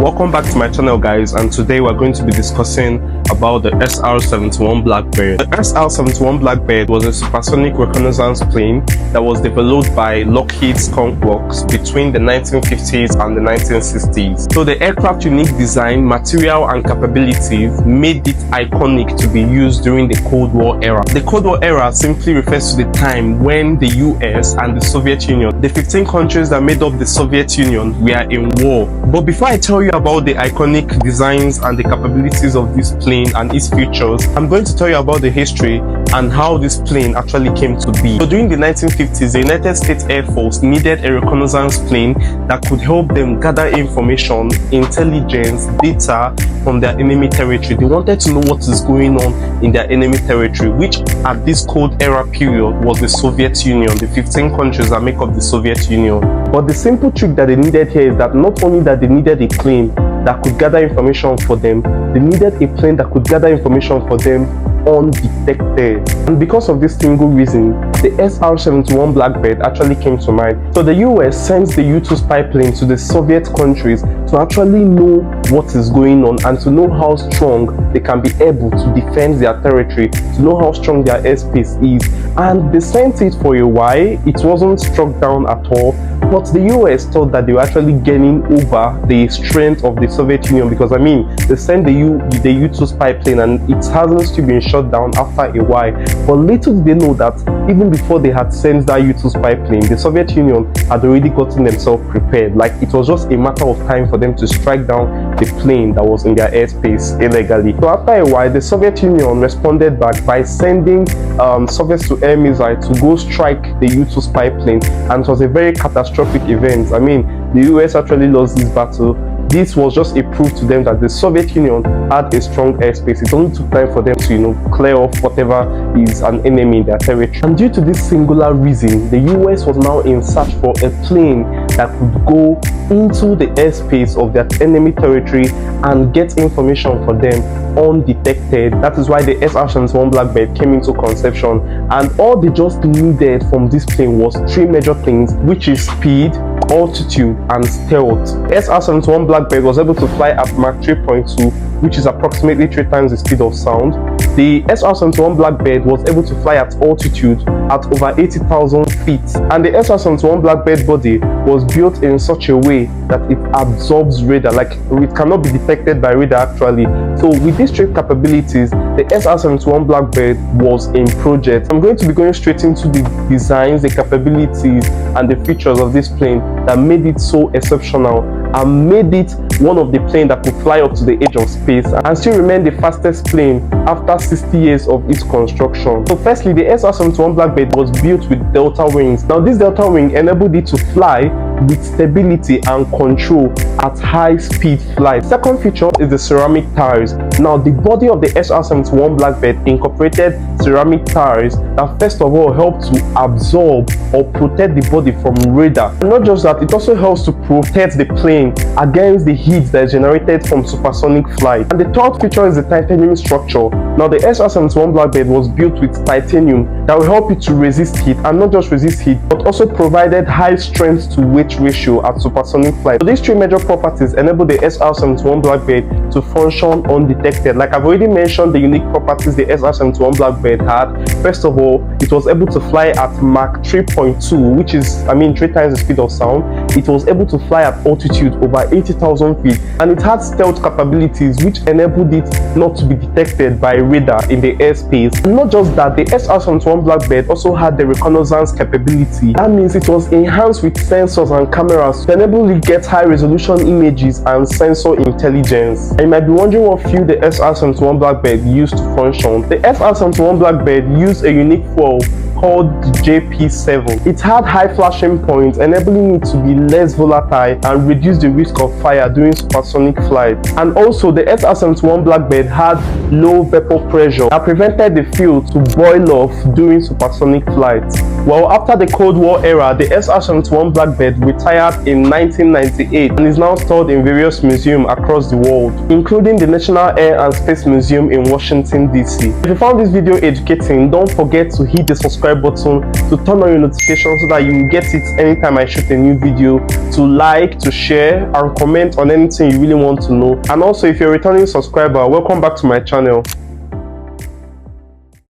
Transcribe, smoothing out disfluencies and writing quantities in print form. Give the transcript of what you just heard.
Welcome back to my channel, guys, and today we're going to be discussing about the SR-71 Blackbird. The SR-71 Blackbird was a supersonic reconnaissance plane that was developed by Lockheed Skunk Works between the 1950s and the 1960s. So the aircraft's unique design, material and capabilities made it iconic to be used during the Cold War era. The Cold War era simply refers to the time when the US and the Soviet Union, the 15 countries that made up the Soviet Union, were in war. But before I tell you about the iconic designs and the capabilities of this plane and its features, I'm going to tell you about the history and how this plane actually came to be. So during the 1950s, the United States Air Force needed a reconnaissance plane that could help them gather information, intelligence, data from their enemy territory. They wanted to know what is going on in their enemy territory, which at this Cold Era period was the Soviet Union, the 15 countries that make up the Soviet Union. But the simple trick that they needed here is that not only that they needed a plane that could gather information for them, they needed a plane that could gather information for them undetected. And because of this single reason, the SR-71 Blackbird actually came to mind. So the US sends the U-2 spy plane to the Soviet countries to actually know what is going on and to know how strong they can be able to defend their territory, to know how strong their airspace is. And they sent it for a while. It wasn't struck down at all, but the US thought that they were actually gaining over the strength of the Soviet Union, because I mean, they sent the U-2 spy plane and it hasn't still been shut down after a while. But little did they know that even before they had sent that U-2 spy plane, the Soviet Union had already gotten themselves prepared. Like, it was just a matter of time for them to strike down the plane that was in their airspace illegally. So after a while, the Soviet Union responded back by sending surface-to-air missiles to go strike the U-2 spy plane, and it was a very catastrophic event. I mean, the US actually lost this battle. This was just a proof to them that the Soviet Union had a strong airspace. It only took time for them to, clear off whatever is an enemy in their territory. And due to this singular reason, the US was now in search for a plane that could go into the airspace of their enemy territory and get information for them undetected. That is why the SR-71 Blackbird came into conception. And all they just needed from this plane was three major things, which is speed, altitude and stealth. SR-71 Blackbird was able to fly at Mach 3.2, which is approximately 3 times the speed of sound. The SR-71 Blackbird was able to fly at altitude at over 80,000 feet, and the SR-71 Blackbird body was built in such a way that it absorbs radar, like it cannot be detected by radar actually. So with these three capabilities, the SR-71 Blackbird was in project. I'm going to be going straight into the designs, the capabilities and the features of this plane that made it so exceptional and made it one of the planes that could fly up to the edge of space and still remain the fastest plane after 60 years of its construction. So firstly, the SR-71 Blackbird was built with delta wings. Now this delta wing enabled it to fly with stability and control at high speed flight. Second feature is the ceramic tires. Now the body of the SR-71 Blackbird incorporated ceramic tires that first of all help to absorb or protect the body from radar. And not just that, it also helps to protect the plane against the heat that is generated from supersonic flight. And the third feature is the titanium structure. Now the SR-71 Blackbird was built with titanium that will help it to resist heat, and not just resist heat but also provided high strength to weight ratio at supersonic flight. So these three major properties enable the SR-71 Blackbird to function undetected. Like I've already mentioned the unique properties the SR-71 Blackbird had. First of all, it was able to fly at Mach 3.2, which is 3 times the speed of sound. It was able to fly at altitude over 80,000 feet, and it had stealth capabilities which enabled it not to be detected by radar in the airspace. And not just that, the SR-71 Blackbird also had the reconnaissance capability. That means it was enhanced with sensors and cameras to enable you to get high resolution images and sensor intelligence. And you might be wondering what fuel the SR-71 Blackbird used to function. The SR-71 Blackbird used a unique fuel called JP7. It had high flashing points, enabling it to be less volatile and reduce the risk of fire during supersonic flight. And also the SR-71 Blackbird had low vapor pressure that prevented the fuel to boil off during supersonic flight. Well, after the Cold War era, the SR-71 Blackbird retired in 1998 and is now stored in various museums across the world, including the National Air and Space Museum in Washington, D.C. If you found this video educating, don't forget to hit the subscribe subscribe button, to turn on your notifications so that you can get it anytime I shoot a new video, to like, to share, and comment on anything you really want to know. And also, if you're a returning subscriber, welcome back to my channel.